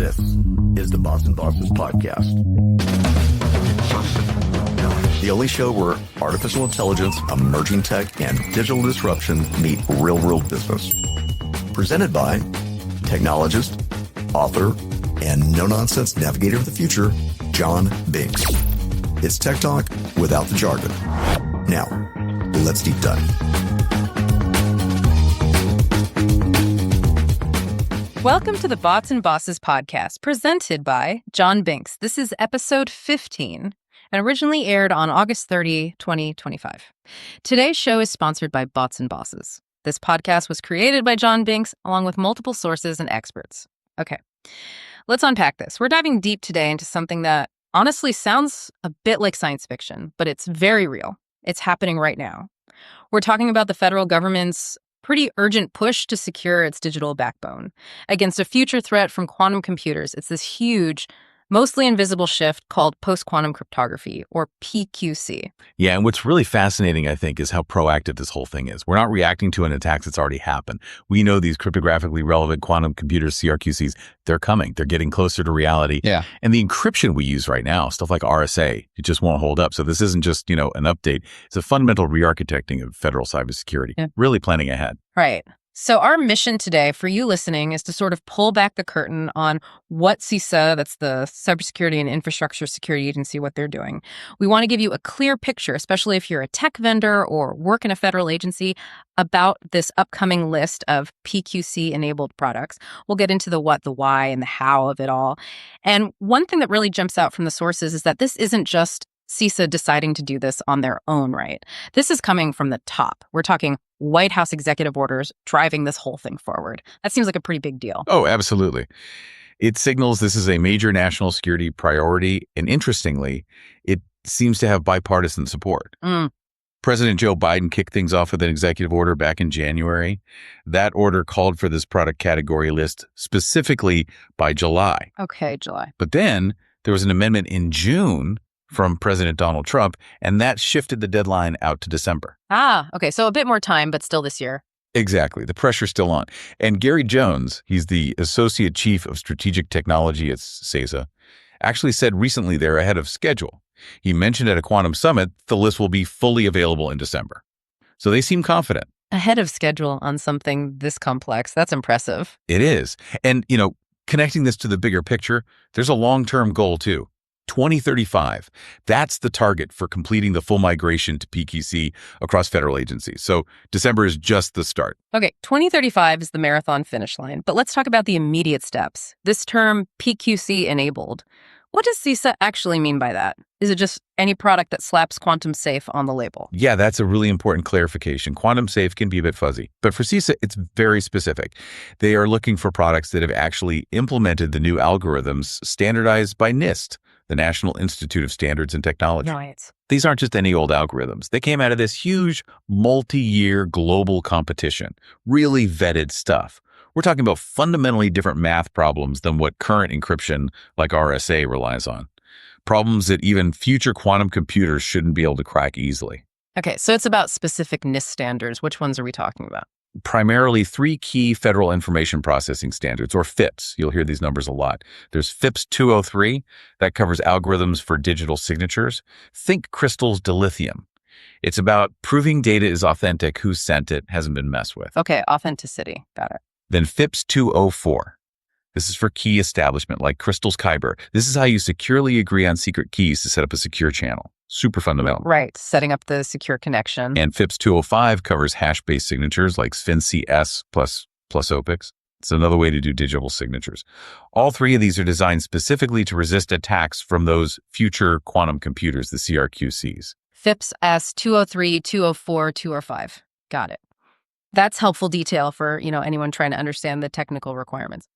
This is the Boston Bosses Podcast, the only show where artificial intelligence, emerging tech, and digital disruption meet real-world business. Presented by technologist, author, and no-nonsense navigator of the future, John Binks. It's Tech Talk without the jargon. Now, let's deep dive. Welcome to the Bots and Bosses podcast, presented by John Binks. This is episode 15 and originally aired on August 30, 2025. Today's show is sponsored by Bots and Bosses. This podcast was created by John Binks, along with multiple sources and experts. Okay, let's unpack this. We're diving deep today into something that honestly sounds a bit like science fiction, but it's very real. It's happening right now. We're talking about the federal government's pretty urgent push to secure its digital backbone against a future threat from quantum computers. It's this huge, mostly invisible shift called post-quantum cryptography, or PQC. Yeah, and what's really fascinating, I think, is how proactive this whole thing is. We're not reacting to an attack that's already happened. We know these cryptographically relevant quantum computers, CRQCs, they're coming. They're getting closer to reality. Yeah. And the encryption we use right now, stuff like RSA, it just won't hold up. So this isn't just, an update. It's a fundamental re-architecting of federal cybersecurity, really planning ahead. Right. So our mission today for you listening is to sort of pull back the curtain on what CISA, that's the Cybersecurity and Infrastructure Security Agency, what they're doing. We want to give you a clear picture, especially if you're a tech vendor or work in a federal agency, about this upcoming list of PQC-enabled products. We'll get into the what, the why, and the how of it all. And one thing that really jumps out from the sources is that this isn't just CISA deciding to do this on their own right. This is coming from the top. We're talking White House executive orders driving this whole thing forward. That seems like a pretty big deal. Oh, absolutely. It signals this is a major national security priority. And interestingly, it seems to have bipartisan support. President Joe Biden kicked things off with an executive order back in January. That order called for this product category list specifically by July. Okay, July. But then there was an amendment in June from President Donald Trump, and that shifted the deadline out to December. Okay. So a bit more time, but still this year. Exactly. The pressure's still on. And Gary Jones, he's the Associate Chief of Strategic Technology at CISA, actually said recently they're ahead of schedule. He mentioned at a quantum summit the list will be fully available in December. So they seem confident. Ahead of schedule on something this complex. That's impressive. It is. And, connecting this to the bigger picture, there's a long-term goal too. 2035. That's the target for completing the full migration to PQC across federal agencies. So December is just the start. Okay, 2035 is the marathon finish line, but let's talk about the immediate steps. This term PQC enabled. What does CISA actually mean by that? Is it just any product that slaps quantum safe on the label? Yeah, that's a really important clarification. Quantum safe can be a bit fuzzy, but for CISA, it's very specific. They are looking for products that have actually implemented the new algorithms standardized by NIST, the National Institute of Standards and Technology. Right. These aren't just any old algorithms. They came out of this huge multi-year global competition, really vetted stuff. We're talking about fundamentally different math problems than what current encryption like RSA relies on. Problems that even future quantum computers shouldn't be able to crack easily. Okay, so it's about specific NIST standards. Which ones are we talking about? Primarily three key federal information processing standards, or FIPS. You'll hear these numbers a lot. There's FIPS 203, that covers algorithms for digital signatures. Think crystals to lithium. It's about proving data is authentic, who sent it, hasn't been messed with. Okay, authenticity. Got it. Then FIPS 204. This is for key establishment, like Crystal's Kyber. This is how you securely agree on secret keys to set up a secure channel. Super fundamental. Right, setting up the secure connection. And FIPS 205 covers hash-based signatures like SFIN-CS plus OPIX. It's another way to do digital signatures. All three of these are designed specifically to resist attacks from those future quantum computers, the CRQCs. FIPS S 203, 204, 205. Got it. That's helpful detail for, anyone trying to understand the technical requirements.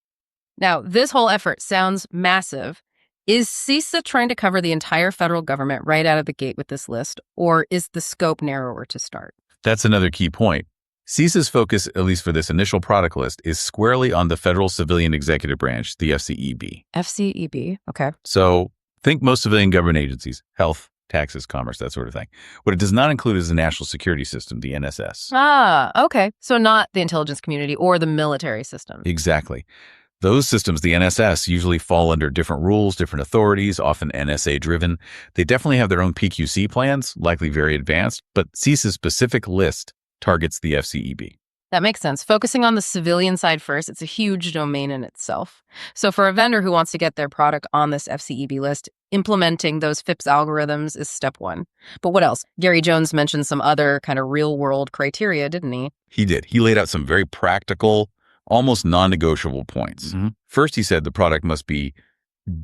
Now, this whole effort sounds massive. Is CISA trying to cover the entire federal government right out of the gate with this list, or is the scope narrower to start? That's another key point. CISA's focus, at least for this initial product list, is squarely on the federal civilian executive branch, the FCEB. FCEB, okay. So think most civilian government agencies, health, taxes, commerce, that sort of thing. What it does not include is the national security system, the NSS. Okay. So not the intelligence community or the military system. Exactly. Those systems, the NSS, usually fall under different rules, different authorities, often NSA-driven. They definitely have their own PQC plans, likely very advanced, but CISA's specific list targets the FCEB. That makes sense. Focusing on the civilian side first, it's a huge domain in itself. So for a vendor who wants to get their product on this FCEB list, implementing those FIPS algorithms is step one. But what else? Gary Jones mentioned some other kind of real-world criteria, didn't he? He did. He laid out some very practical, almost non-negotiable points. First, he said the product must be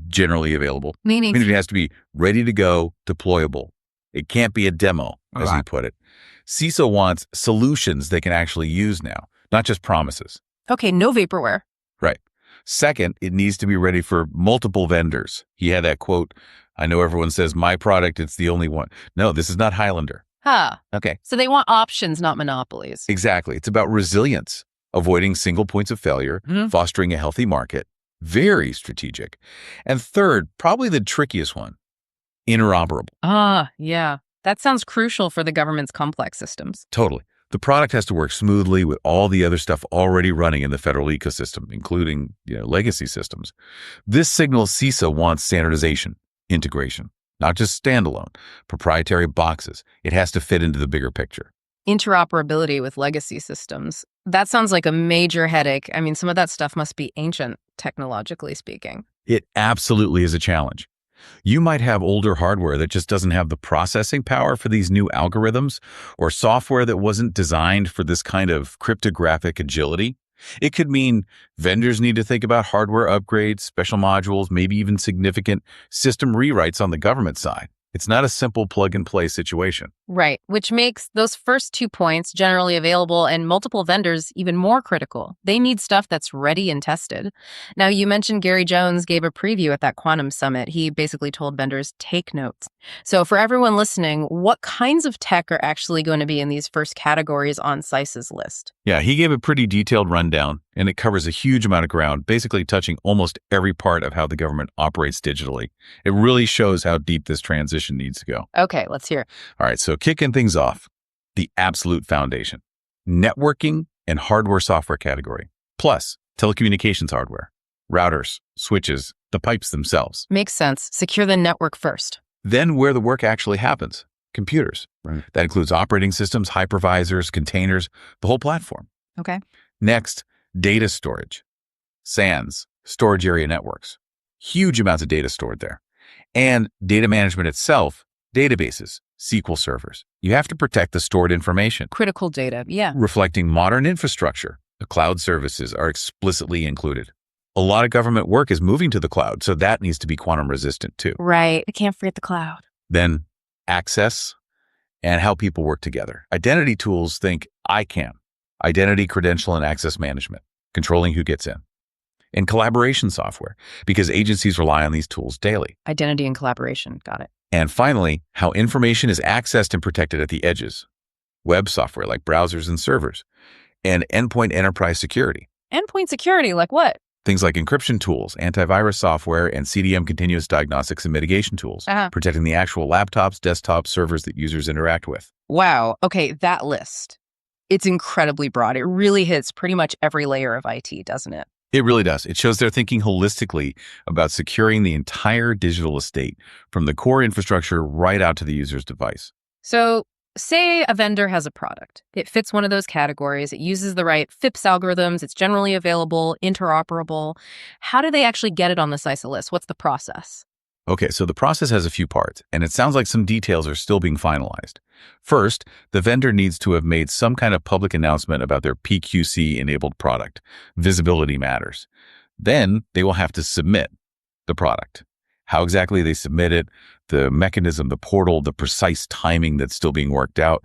generally available. Meaning it has to be ready to go, deployable. It can't be a demo, as he put it. CISA wants solutions they can actually use now, not just promises. Okay, no vaporware. Right. Second, it needs to be ready for multiple vendors. He had that quote, I know everyone says my product, it's the only one. No, this is not Highlander. Okay. So they want options, not monopolies. Exactly. It's about resilience, avoiding single points of failure, fostering a healthy market. Very strategic. And third, probably the trickiest one, interoperable. Yeah. That sounds crucial for the government's complex systems. Totally. The product has to work smoothly with all the other stuff already running in the federal ecosystem, including legacy systems. This signals CISA wants standardization, integration, not just standalone, proprietary boxes. It has to fit into the bigger picture. Interoperability with legacy systems. That sounds like a major headache. I mean, some of that stuff must be ancient, technologically speaking. It absolutely is a challenge. You might have older hardware that just doesn't have the processing power for these new algorithms, or software that wasn't designed for this kind of cryptographic agility. It could mean vendors need to think about hardware upgrades, special modules, maybe even significant system rewrites on the government side. It's not a simple plug-and-play situation. Right, which makes those first 2 points, generally available and multiple vendors, even more critical. They need stuff that's ready and tested. Now, you mentioned Gary Jones gave a preview at that Quantum Summit. He basically told vendors, take notes. So for everyone listening, what kinds of tech are actually going to be in these first categories on CISA's list? Yeah, he gave a pretty detailed rundown, and it covers a huge amount of ground, basically touching almost every part of how the government operates digitally. It really shows how deep this transition needs to go. Okay, let's hear it. All right, so kicking things off, the absolute foundation, networking and hardware software category, plus telecommunications hardware, routers, switches, the pipes themselves. Makes sense. Secure the network first. Then where the work actually happens, computers. Right. That includes operating systems, hypervisors, containers, the whole platform. Okay. Next, data storage, SANs, storage area networks. Huge amounts of data stored there. And data management itself, databases, SQL servers. You have to protect the stored information. Critical data, yeah. Reflecting modern infrastructure, the cloud services are explicitly included. A lot of government work is moving to the cloud, so that needs to be quantum resistant too. Right. I can't forget the cloud. Then access and how people work together. Identity tools, think ICAM, identity, credential, and access management, controlling who gets in. And collaboration software, because agencies rely on these tools daily. Identity and collaboration. Got it. And finally, how information is accessed and protected at the edges. Web software like browsers and servers. And endpoint enterprise security. Endpoint security, like what? Things like encryption tools, antivirus software, and CDM continuous diagnostics and mitigation tools, protecting the actual laptops, desktops, servers that users interact with. Wow. Okay, that list. It's incredibly broad. It really hits pretty much every layer of IT, doesn't it? It really does. It shows they're thinking holistically about securing the entire digital estate, from the core infrastructure right out to the user's device. So say a vendor has a product. It fits one of those categories. It uses the right FIPS algorithms. It's generally available, interoperable. How do they actually get it on the CISA list? What's the process? Okay, so the process has a few parts, and it sounds like some details are still being finalized. First, the vendor needs to have made some kind of public announcement about their PQC-enabled product. Visibility matters. Then they will have to submit the product. How exactly they submit it, the mechanism, the portal, the precise timing that's still being worked out.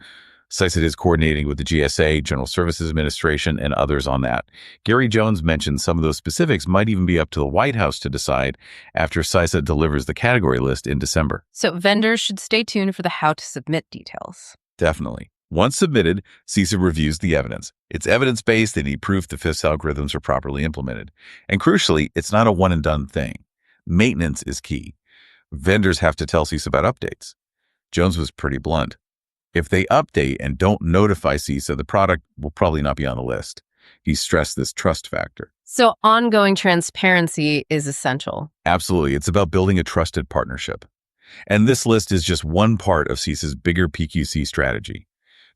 CISA is coordinating with the GSA, General Services Administration, and others on that. Gary Jones mentioned some of those specifics might even be up to the White House to decide after CISA delivers the category list in December. So vendors should stay tuned for the how to submit details. Definitely. Once submitted, CISA reviews the evidence. It's evidence-based. They need proof the FIPS algorithms are properly implemented. And crucially, it's not a one-and-done thing. Maintenance is key. Vendors have to tell CISA about updates. Jones was pretty blunt. If they update and don't notify CISA, the product will probably not be on the list. He stressed this trust factor. So ongoing transparency is essential. Absolutely. It's about building a trusted partnership. And this list is just one part of CISA's bigger PQC strategy.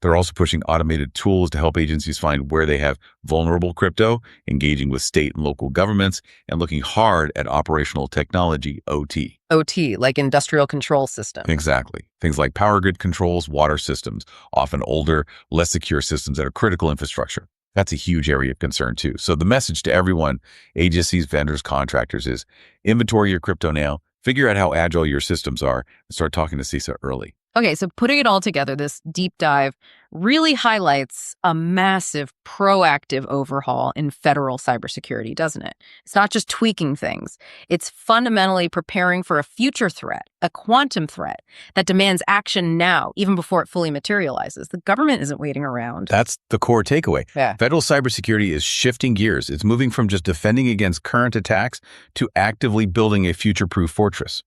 They're also pushing automated tools to help agencies find where they have vulnerable crypto, engaging with state and local governments, and looking hard at operational technology, OT. OT, like industrial control system. Exactly. Things like power grid controls, water systems, often older, less secure systems that are critical infrastructure. That's a huge area of concern too. So the message to everyone, agencies, vendors, contractors is inventory your crypto now, figure out how agile your systems are, and start talking to CISA early. Okay, so putting it all together, this deep dive really highlights a massive proactive overhaul in federal cybersecurity, doesn't it? It's not just tweaking things. It's fundamentally preparing for a future threat, a quantum threat that demands action now, even before it fully materializes. The government isn't waiting around. That's the core takeaway. Yeah. Federal cybersecurity is shifting gears. It's moving from just defending against current attacks to actively building a future-proof fortress.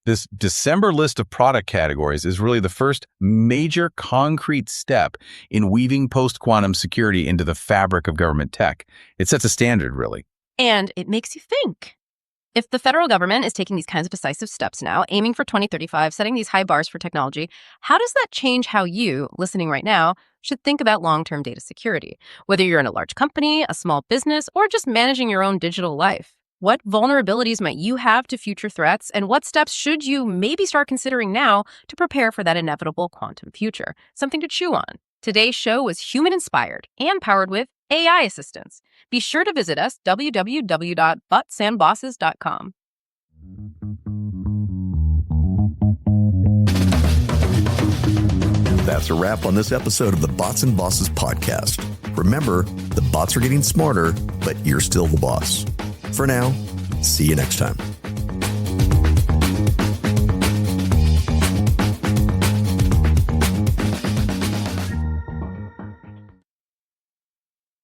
This December list of product categories is really the first major concrete step in weaving post-quantum security into the fabric of government tech. It sets a standard, really. And it makes you think. If the federal government is taking these kinds of decisive steps now, aiming for 2035, setting these high bars for technology, how does that change how you, listening right now, should think about long-term data security? Whether you're in a large company, a small business, or just managing your own digital life. What vulnerabilities might you have to future threats, and what steps should you maybe start considering now to prepare for that inevitable quantum future? Something to chew on. Today's show was human-inspired and powered with AI assistance. Be sure to visit us, www.botsandbosses.com. That's a wrap on this episode of the Bots and Bosses podcast. Remember, the bots are getting smarter, but you're still the boss. For now, see you next time.